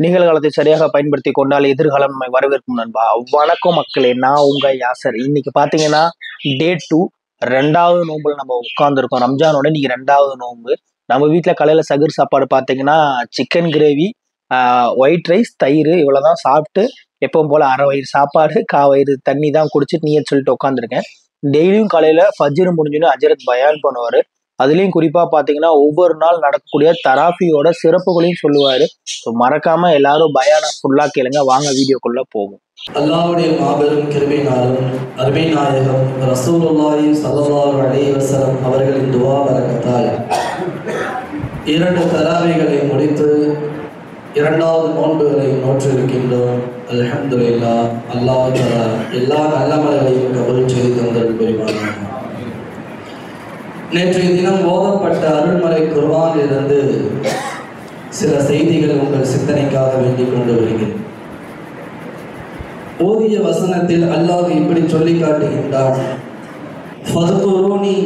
நிகழ்காலத்தை சரியாக பயன்படுத்தி கொண்டால் எதிர்காலம் நம்மை வரவேற்கும் நண்பா. வணக்கம் மக்களே, நான் உங்க யாசர். இன்னைக்கு பாத்தீங்கன்னா டே 2, 2வது நோம்புல நம்ம உட்கார்ந்துருக்கோம். ரம்ஜானோட இன்னைக்கு 2வது நோம்பு. நம்ம வீட்டுல காலையில சகர் சாப்பாடு பாத்தீங்கன்னா சிக்கன் கிரேவி, ஒயிட் ரைஸ், தயிர் இவ்வளவுதான் சாப்பிட்டு எப்பவும் போல அரை வயிறு சாப்பாடு வயிறு தண்ணி தான் குடிச்சிட்டு நீயே சொல்லிட்டு உட்காந்துருக்கேன். டெய்லியும் காலையில ஃபஜ்ர் முடிஞ்சுன்னு அஜரத் பயான் பண்ணுவாரு. அதுலயும் குறிப்பா பாத்தீங்கன்னா ஒவ்வொரு நாள் நடக்கக்கூடிய தராஃபியோட சிறப்புகளையும் சொல்லுவாரு. மறக்காம எல்லாரும் பயானா ஃபுல்லா கேளுங்க. வாங்க வீடியோக்குள்ள போவோம். அல்லாஹ்வுடைய மாபெரும் கிருபையினாலும் அருமை நாயகம் ரசூலுல்லாஹி ஸல்லல்லாஹு அலைஹி வஸல்லம் அவர்களின் துஆ பரக்கத்தால் 2 தராவிகளை முடித்து 2வது நோன்புகளை நோற்று இருக்கின்றோம். அல்ஹம்துலில்லாஹ். அல்லாஹ் தஆலா எல்லா நல்லமல்களையும் கபூல் செய்து தந்தருள் புரிவானாக. நேற்றைய தினம் ஓதப்பட்ட அருள்மறை குர்ஆனிலிருந்து சில செய்திகள் உங்கள் சிந்தனைக்காக வேண்டிக் கொண்டு வருகிறேன். ஓதிய வசனத்தில் அல்லாஹ் இப்படி சொல்லி காட்டுகின்றான், ஃபதுகுரூனி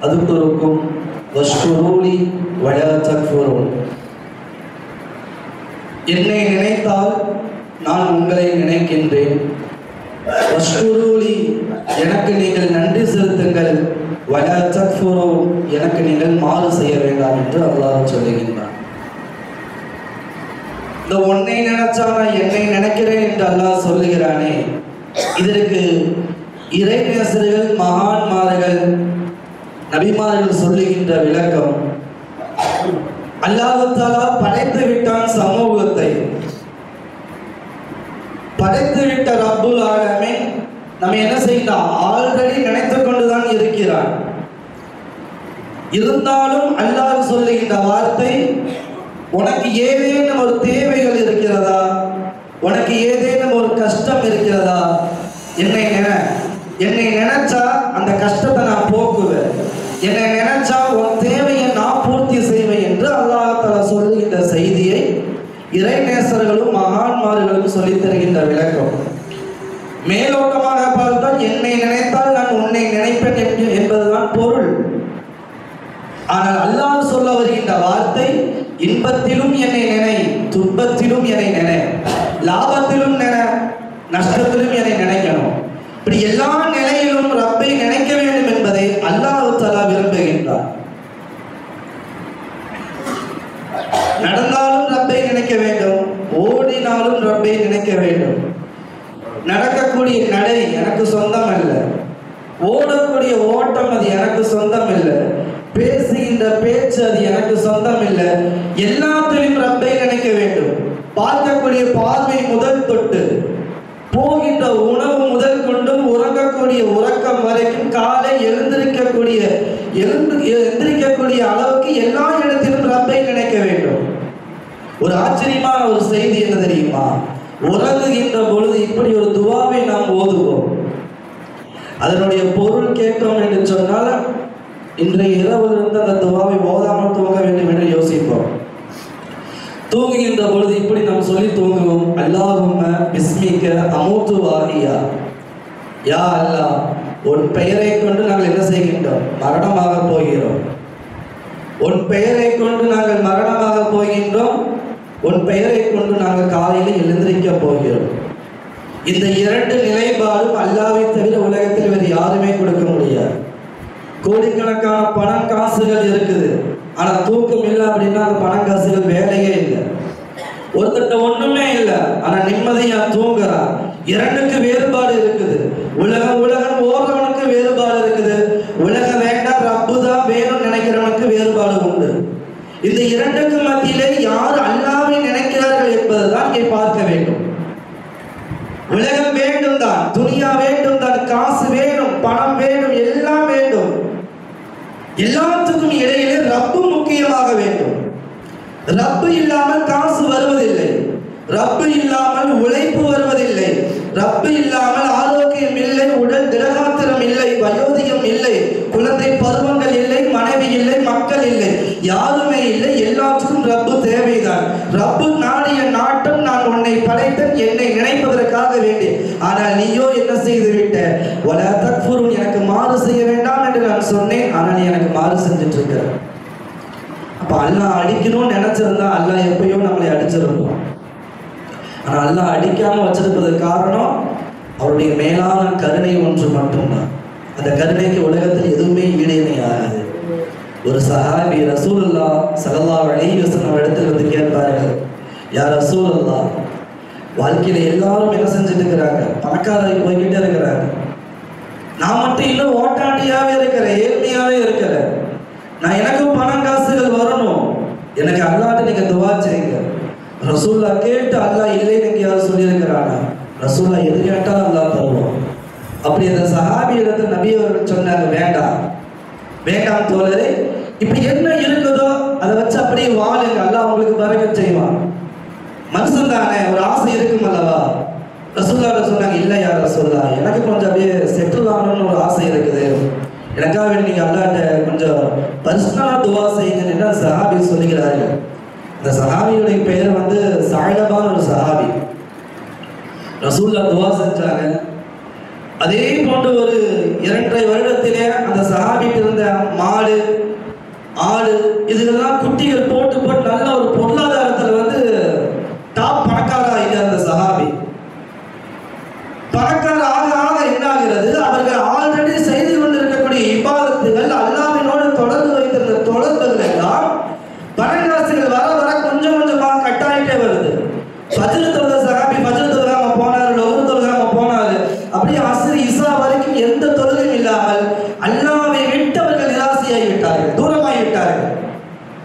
அதுகுருக்கும் வஷ்குரூலி வலா தக்ஃபுரூன். என்னை நினைத்தால் நான் உங்களை நினைக்கின்றேன். வஷ்குரூலி எனக்கு நீங்கள் நன்றி செலுத்துங்கள். வலா தக்ஃபுரூன் எனக்கு நீங்கள் மாறு செய்ய வேண்டாம் என்று அல்லாஹ் சொல்லுகின்றான். இந்த ஒன்னை நினைச்சா நான் என்னை நினைக்கிறேன் என்று அல்லாஹ் சொல்லுகிறானே, இதற்கு இறைநேசர்கள், மகான்மார்கள், நபிமார்கள் சொல்லுகின்ற விளக்கம், அல்லாஹ் தஆலா படைத்து விட்டான் சமூகத்தை. படைத்து விட்ட ரப்புல் ஆலமீன் நம்ம என்ன செய்யலாம், ஆல்ரெடி நினைத்து கொண்டுதான் இருக்கிறான். இருந்தாலும் அல்லாஹ் சொல்லுகின்ற வார்த்தை, உனக்கு ஏதேனும் ஒரு தேவைகள் இருக்கிறதா, உனக்கு ஏதேனும் ஒரு கஷ்டம் இருக்கிறதா, என்னை நினைச்சா அந்த கஷ்டத்தை நான் போக்குவேன், என்னை நினைச்சா உன் தேவையை நான் பூர்த்தி செய்வேன் என்று அல்லாஹ் தஆலா சொல்லுகின்ற செய்தியை இறைநேசர்களும் மகான்மார்களும் சொல்லித் தருகின்ற விளக்கம். மேலோட்டமாக பார்த்தால் என்னை நினைத்தால் நான் உன்னை நினைப்பேன் என்பதுதான் பொருள். ஆனால் அல்லாஹ் சொல்ல வருகின்ற வார்த்தை, இன்பத்திலும் என்னை நினை, துன்பத்திலும் என்னை நினை, லாபத்திலும் நினை, நஷ்டத்திலும் என்னை நினைக்கணும். இப்படி எல்லா நிலையிலும் ரப்பை நினைக்க வேண்டும் என்பதை அல்லாஹ் தஆலா விரும்புகின்றார். நடந்தாலும் ரப்பை நினைக்க வேண்டும், ஓடினாலும் ரப்பை நினைக்க வேண்டும். நடக்கக்கூடிய நடை எனக்கு சொந்தம் அல்ல, ஓடக்கூடிய ஓட்டம் அது எனக்கு சொந்தம் இல்லை, பேசுகின்ற பேச்சு அது எனக்கு சொந்தம் இல்லை. எல்லாத்திலும் ரப்பை நினைக்க வேண்டும். பார்க்கக்கூடிய பார்வை முதல் தொட்டு, போகின்ற உணவு முதல் கொண்டும், உறங்கக்கூடிய உறக்கம் வரைக்கும், காலை எழுந்திருக்கக்கூடிய அளவுக்கு எல்லா இடத்திலும் ரப்பை நினைக்க வேண்டும். ஒரு ஆச்சரியமான ஒரு செய்தி என்ன தெரியுமா, உறங்குகின்ற பொழுது இப்படி ஒரு துவாவை நாம் ஓதுவோம். அதனுடைய பொருள் கேட்டோம் என்று சொன்னால், இன்றைய இரவிலிருந்து அந்த துவாவை ஓதாமல் தூங்க வேண்டும் என்று யோசிப்போம். தூங்குகின்ற பொழுது இப்படி நாம் சொல்லி தூங்குவோம், அல்லாஹும்ம பிஸ்மிக அமூத்து வாஹியா. யா அல்லாஹ், உன் பெயரை கொண்டு நாங்கள் என்ன செய்கின்றோம், மரணமாக போகிறோம். உன் பெயரை கொண்டு நாங்கள் மரணமாக போகின்றோம். உன் பெயரை கொண்டு நாங்கள் காலையில் எழுந்திருக்க போகிறோம். இந்த 2 நிலைப்பாடும் அல்லாஹ்வை தவிர உலகத்தில் வேறு யாருமே கொடுக்க முடியாது. கோடிக்கணக்கான பணம் காசுகள் இருக்குது, ஆனா தூக்கம் இல்லை அப்படின்னா அந்த பணம் காசுகள் வேலையே இல்லை. ஒருத்தட்ட ஒண்ணுமே இல்லை, ஆனா நிம்மதியா தூங்குறான். 2க்கு வேறுபாடு இருக்குது. உலகம் ஓடுறவனுக்கு வேறுபாடு இருக்குது, உலகம் வேண்டாம் ரப்பு தான் வேணும் நினைக்கிறவனுக்கு வேறுபாடு உண்டு. இந்த 2க்கு மத்தியிலே யார் அல்லாஹ்வை நினைக்கிறார்கள் என்பதுதான் இங்கே பார்க்க வேண்டும். உலகம் வேண்டும் தான், துனியா வேண்டும் தான், காசு வேணும், பணம் வேணும், எல்லாம் வேண்டும். எல்லாத்துக்கும் இடையிலே ரப்பு முக்கியமாக வேண்டும். ரப்பு இல்லாமல் காசு வருவதில்லை, ரப்பு இல்லாமல் உழைப்பு வருவதில்லை, ரப்பு இல்லாமல் ஆரோக்கியம் இல்லை, உடல் திடகாத்திரம் இல்லை, வயோதிகம் இல்லை, குழந்தை பருவங்கள் இல்லை, மனைவி இல்லை, மக்கள் இல்லை, யாருமே இல்லை. எல்லாத்துக்கும் ரப்பு தேவைதான். ரப்பு நாடிய நாட்டம், நான் உன்னை படைத்தேன் என்னை நினைப்பதற்காக வேண்டி. ஆனால் நீயோ என்ன செய்து விட்ட, வலா தக்ஃபுரூன் எனக்கு மாறு செய்ய வேண்டாம் என்று நான் சொன்னேன், ஆனால் நீ எனக்கு மாறு செஞ்சுட்டு இருக்க. அப்ப அல்லாஹ் அடிக்கணும்னு நினைச்சிருந்தா அல்லாஹ் எப்பயோ நம்மளை அடிச்சிருந்தோம். ஆனால் அல்லாஹ் அடிக்காம வச்சிருப்பதற்கு காரணம் அவருடைய மேலான கருணை ஒன்று மட்டும்தான். அந்த கருணைக்கு உலகத்தில் எதுவுமே ஈடுணை ஆகாது. ஒரு சஹாபி ரசூலுல்லாஹ் ஸல்லல்லாஹு அலைஹி வஸல்லம் இடத்துல வந்து கேட்பார்கள், யா ரசூலுல்லாஹ், வாழ்க்கையில எல்லாரும் என்ன செஞ்சுட்டு இருக்கிறாங்க, பணக்காரரை போய்கிட்டே இருக்கிறாங்க, நான் மட்டும் இன்னும் ஓட்டாண்டியாவே இருக்கிறேன், ஏழ்மையாவே இருக்கிறேன், நான் எனக்கும் பணம் காசுகள் வரணும், எனக்கு அல்லாஹ்ட்ட நீங்க துவா செய்யுங்க. ரசூல்லா கேட்டு அல்லாஹ் இல்லைன்னு எங்கேயாவது சொல்லியிருக்கிறானா? ரசூல்லா எது கேட்டாலும் அல்லாஹ் தருவோம். அப்படி அந்த சஹாபி இடத்துல நபி அவர்கள் சொன்னாங்க, வேண்டாம் வேண்டாம் தோழரே, இப்ப என்ன இருக்குதோ அதை வச்சு அப்படியே வாழுங்க, அல்லாஹ் உங்களுக்கு பரக்கத் செய்வான். மனுஷன் தானே, ஒரு ஆசை இருக்கும் அல்லவா? ரசூல்லா சொன்னாங்க, இல்லை யா ரசூல்லா, எனக்கு கொஞ்சம் அப்படியே செட்டில் ஆகணும்னு ஒரு ஆசை இருக்குது, எனக்காக நீங்க அல்லாஹ்ட்ட கொஞ்சம் பர்சனலா துவா செய்யுங்கன்னு சஹாபி சொல்லுகிறார்கள். அந்த சஹாபியுடைய பெயர் வந்து சாயலபான் ஒரு சஹாபி. ரசூல்லா துவா செஞ்சாங்க. அதே போன்று ஒரு 2.5 வருடத்திலே அந்த சஹாபிக்கு இருந்த மாடு ஆடு இதுக்கெல்லாம் குட்டிகள் போட்டு போட்டு நல்ல ஒரு பொருளாதாரத்துல வந்து டாப் பணக்காரா ஆகிட்ட அந்த சஹாபி. பணக்கார ஆக ஆக என்ன ஆகிறது, அவர்கள் ஆல்ரெடி செய்து கொண்டிருக்கக்கூடிய இபாதத்துகள், அல்லாஹ்வினோடு தொடர்பு வைத்திருந்த தொடர்புகள் எல்லாம் பணக்காசுகள் வர வர கொஞ்சம் கொஞ்சமா கட்டாயிட்டே வருது. ஃபஜ்ர் தொழுத சஹாபி ஃபஜ்ர் தொழுகாம போனாரு, லொஹர் தொழுகாம போனாரு, அப்படியே அஸ்ர் இசா வரைக்கும் எந்த தொழுகையும் இல்லாமல் அல்லாஹ்வை விட்டு அவர்கள் நிராசையாகி விட்டார்கள், தூரமாகி விட்டார்கள்.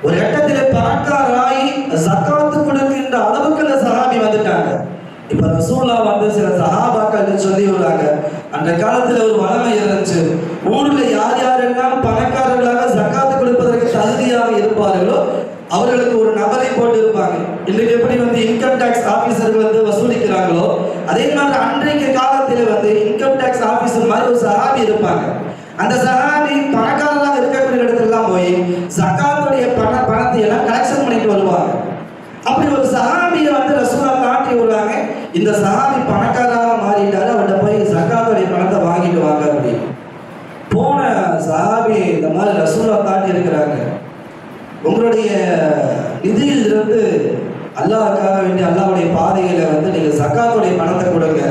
ஒரு கட்டத்தில் பணக்காராகி ஜக்காத்து கொடுக்கின்ற அளவுக்கு அந்த சஹாபி வந்துட்டாங்க. இப்ப ரசூலுல்லாஹ் வந்து சில சஹாபாக்கள் சொல்லி வராங்க, அந்த காலத்துல ஒரு வளமை இருந்துச்சு, ஊர்ல யார் யாரெல்லாம் பணக்காரர்களாக ஜக்காத்து கொடுப்பதற்கு தகுதியாக இருப்பார்களோ அவர்களுக்கு ஒரு நபரை போட்டு இருப்பாங்க. இன்றைக்கு எப்படி வந்து இன்கம் டாக்ஸ் ஆபீசர்கள் வந்து வசூலிக்கிறாங்களோ அதே மாதிரி அன்றைக்கு காலத்தில் வந்து இன்கம் டாக்ஸ் ஆபீசர் மாதிரி ஒரு சஹாபி இருப்பாங்க. அந்த சஹாபி பணக்காரராக இருக்கக்கூடிய இடத்துல எல்லாம் போய் ஜக்காத்துடைய பணத்தை எல்லாம் கலெக்ஷன் பண்ணிட்டு வருவாங்க. அப்படி ஒரு சஹாபியை வந்து ரசூலுல்லாஹ் காட்டி விடுறாங்க, இந்த சஹாபி பணக்காரராக மாறிட்டாரு, அவர்கிட்ட போய் ஜக்காத்துடைய பணத்தை வாங்கிட்டு வாங்க அப்படின்னு. போன சஹாபி இந்த மாதிரி ரசூலுல்லாஹ் காட்டி இருக்கிறாங்க, உங்களுடைய நிதியில் இருந்து அல்லாஹ்க்காக வேண்டிய அல்லாஹ்வுடைய பாதையில வந்து நீங்க ஜக்காத்துடைய பணத்தை கொடுங்க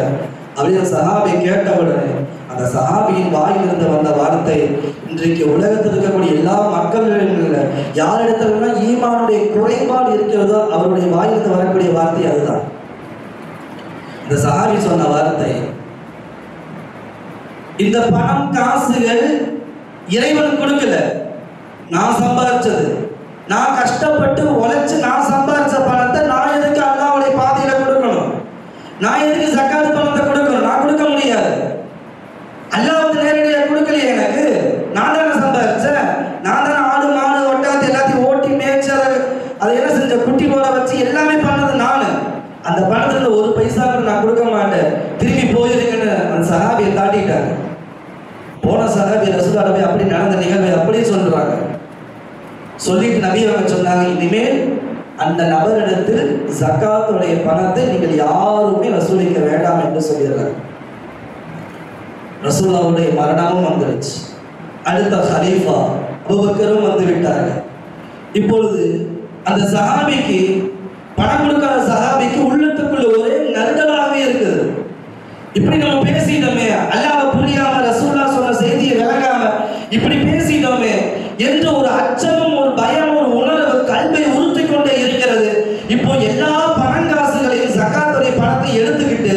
அப்படின்னு சஹாபி கேட்ட உடனே அந்த சஹாபியின் வாயிலிருந்து வந்த வார்த்தை இன்றைக்கு உலகத்தில் இருக்கக்கூடிய எல்லா மக்களிடங்கள்ல யாரிடத்துல ஈமானுடைய குறைபாடு இருக்கிறதோ அவருடைய வாயிலிருந்து வரக்கூடிய வார்த்தை அதுதான். இந்த சஹாபி சொன்ன வார்த்தை, இந்த பணம் காசுகள் இறைவன் கொடுக்கல, நான் சம்பாதிச்சது, நான் கஷ்டப்பட்டு உழைச்சு நான் சம்பாதிச்ச பணத்தை நான் எதுக்கு அல்லாஹ்வுடைய பாதையில கொடுக்கணும், நான் எதுக்கு ஜக்காத் பணத்தை கொடுக்கணும், நான் கொடுக்க முடியாது. அல்லாஹ் வந்து நேரடியாக கொடுக்கலையே, எனக்கு நான் தானே சம்பாதிச்சேன், நான் தானே ஆடு மாடு ஒட்டாத்து எல்லாத்தையும் ஓட்டி மேய்ச்சி அதை என்ன செஞ்ச குட்டி போட வச்சு எல்லாமே பண்ணது நான். அந்த பணத்துல ஒரு பைசா நான் கொடுக்க மாட்டேன், திரும்பி போயிருங்கன்னு அந்த சஹாபியை தாட்டிட்டாங்க. போன சஹாபி ரசூலுல்லாஹ் போய் அப்படி நடந்த நிகழ்வை அப்படியே சொல்றாங்க. சொல்லிட்டு நபி அவங்க சொன்னாங்க, இனிமேல் அந்த நபரிடத்தில் ஜக்காத்துடைய பணத்தை நீங்கள் யாருமே வசூலிக்க வேண்டாம் என்று சொல்லிடுறாங்க. ரசூலுல்லாஹ்வுடைய மரணமும் வந்துருச்சு. அடுத்த ஹலீஃபா அபூபக்கரும் வந்து விட்டார்கள். இப்பொழுது அந்த சஹாபிக்கு பணம் கொடுக்காத சஹாபிக்கு உள்ளத்துக்குள்ள ஒரே நறுடலாகவே இருக்குது. இப்படி நம்ம பேசிட்டோமே, அல்லாஹ்வை புரியாம ரசூலுல்லாஹ் சொன்ன செய்தியை விளங்காம இப்படி பேசிட்டோமே என்ற ஒரு அச்சமும் ஒரு பயம் ஒரு உணர்வு கல்வை உறுத்தி கொண்டே இருக்கிறது. இப்போ எல்லா பணங்காசுகளையும் ஜக்காத்துடைய பணத்தை எடுத்துக்கிட்டு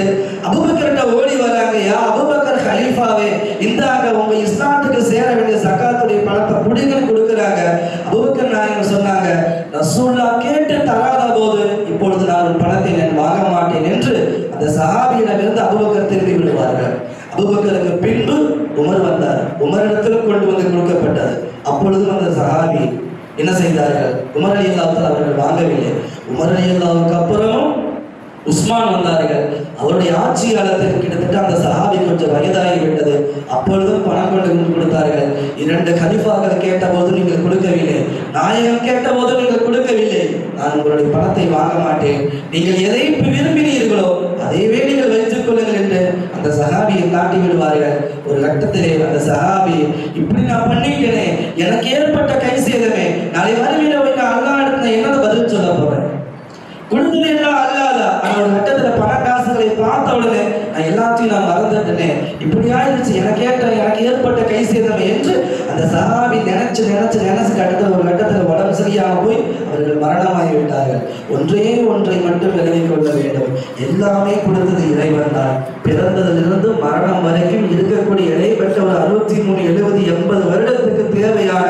அபூபக்கர்கிட்ட ஓடி வராங்க, யா அபூபக்கர் ஹலீஃபாவே, இந்தாங்க உங்க இஸ்லாத்துக்கு சேர வேண்டிய ஜக்காத்துடைய பணத்தை புடிங்கன்னு கொடுக்குறாங்க. அபூபக்கர் நாயகம் சொன்னாங்க, ரசூலுல்லாஹ் கேட்டு தராத போது இப்பொழுது நான் பணத்தை நான் வாங்க மாட்டேன் என்று அந்த சஹாபியிடமிருந்து அபூபக்கர் திரும்பி விடுவார்கள். அபூபக்கருக்கு பின்பு உமர் வந்தார், உமரிடத்தில் கொண்டு வந்து கொடுக்கப்பட்டது. அப்பொழுதும் அந்த சஹாபி என்ன செய்தார்கள், உமர் ரலியல்லாஹு அவர்கள் வாங்கவில்லை. உமர் ரலியல்லாஹுக்கு அப்புறமும் உஸ்மான் வந்தார்கள். அவருடைய ஆட்சி காலத்தில் கிட்டத்தட்ட அந்த சஹாபி கொஞ்சம் வயதாகி விட்டது. அப்பொழுதும் பணம் கொண்டு கொடுத்தார்கள். 2 கலிஃபாக்கள் கேட்ட போது நீங்கள் கொடுக்கவில்லை, நாயகம் கேட்ட போது நீங்கள் கொடுக்கவில்லை, நான் உங்களுடைய பணத்தை வாங்க மாட்டேன், நீங்கள் எதை விரும்பினீர்களோ அதைவே நீங்கள் வைத்துக் கொள்ளுங்கள் என்று அந்த சஹாபியை காட்டி விடுவார்கள். ஒரு கட்டத்திலே அந்த சஹாபி, இப்படி நான் பண்ணிட்டேனே, எனக்கு ஏற்பட்ட கை சேதமே, நாளை வறுமையில போய் நான் அல்லாஹ் இடத்துல என்னது பதில் சொல்ல போறேன், கொடுத்தது எல்லாம் அல்லாத. அந்த ஒரு கட்டத்துல நினைச்சு அடுத்த ஒரு கட்டத்தில் உடம்பு சரியாக போய் அவர்கள் மரணமாகி விட்டார்கள். ஒன்றை மட்டும் விலகிக் கொள்ள வேண்டும், எல்லாமே கொடுத்தது இறைவன் தான். பிறந்ததிலிருந்து மரணம் வரைக்கும் இருக்கக்கூடிய இடைப்பட்ட ஒரு 63, 70, 80 வருடத்துக்கு தேவையான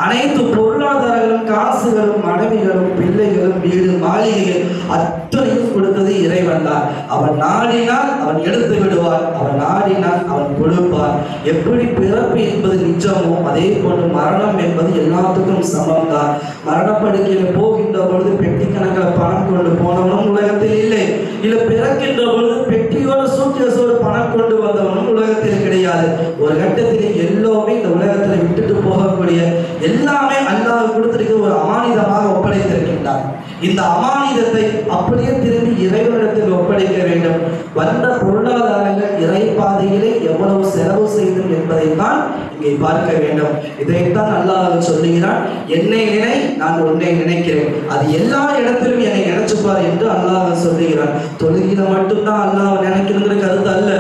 அனைத்து பொருளாதாரங்களும், காசுகளும், மனைவிகளும், பிள்ளைகளும், வீடு, மாளிகைகள் அத்தனையும் கொடுத்தது இறைவன் தான். அவன் நாடினால் அவன் எடுத்து விடுவான், அவன் நாடினால் அவன் கொடுப்பான். எப்படி பிறப்பு என்பது நிஜமோ அதே போன்று மரணம் என்பது எல்லாத்துக்கும் சமம் தான். மரணப்படுக்கையில் போகின்ற பொழுது பெட்டி கணக்கில் பணம் கொண்டு போனவனும் உலகத்தில் இல்லை, இல்லை பிறக்கின்ற பொழுது பெட்டியோட சூட்கேஸோடு பணம் கொண்டு வந்தவனும் உலகத்தில் கிடையாது. ஒரு கட்டத்தில் எல்லோருமே இந்த உலகத்தில் விட்டுட்டு போகக்கூடிய எல்லாமே அல்லாஹ் கொடுத்திருக்கிற ஒரு அமானிதமாக ஒப்படைத்திருக்கின்றார். இந்த அமானிதத்தை அப்படியே திரும்பி இறைவனிடத்தில் ஒப்படைக்க வேண்டும். வந்த பொருளாதாரங்கள் இறை பாதையிலே எவ்வளவு செலவு செய்யும் என்பதை தான் இங்கே பார்க்க வேண்டும். இதைத்தான் அல்லாஹ் சொல்லுகிறான், என்னை நினை, நான் உன்னை நினைக்கிறேன், அது எல்லா இடத்திலும் என்னை நினைச்சுப்பார் என்று அல்லாஹ் சொல்லுகிறான். தொழுகில மட்டும்தான் அல்லாஹ் நினைக்கணுங்கிற கருத்து அல்ல,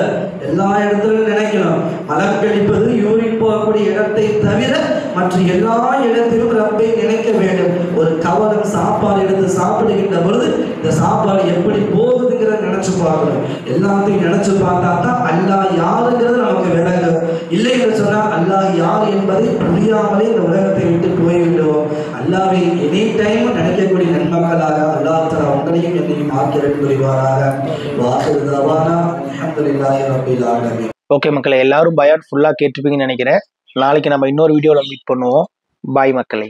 எல்லா இடத்திலும் நினைக்கணும். மலக்கழிப்பது, யூரின் போகக்கூடிய இடத்தை தவிர மற்ற எல்லா இடத்திலும் ரப்பை நினைக்க வேண்டும். ஒரு கவலம் சாப்பாடு எடுத்து சாப்பிடுகின்ற பொழுது இந்த சாப்பாடு எப்படி போகுதுங்கிறத நினைச்சு பார்க்கணும். எல்லாத்தையும் நினைச்சு பார்த்தா தான் அல்லாஹ் யாருங்கிறது நமக்கு விளங்கும். இல்லை என்று சொன்னால் அல்லாஹ் யார் என்பதை புரியாமலே இந்த உலகத்தை விட்டு போய்விடுவோம். அல்லாஹ்வை எனி டைம் நினைக்கக்கூடிய நன்மக்களாக அல்லாஹ் தஆலா உங்களையும் என்னையும் ஆக்கிரமிப்பு புரிவாராக. வாஹிரு தஅவானா அல்ஹம்துலில்லாஹி ரப்பில் ஆலமீன். ஓகே மக்களே, எல்லாரும் பயான் ஃபுல்லா கேட்டிருப்பீங்கன்னு நினைக்கிறேன். நாளைக்கு நம்ம இன்னொரு வீடியோல மீட் பண்ணுவோம். பாய் மக்களே.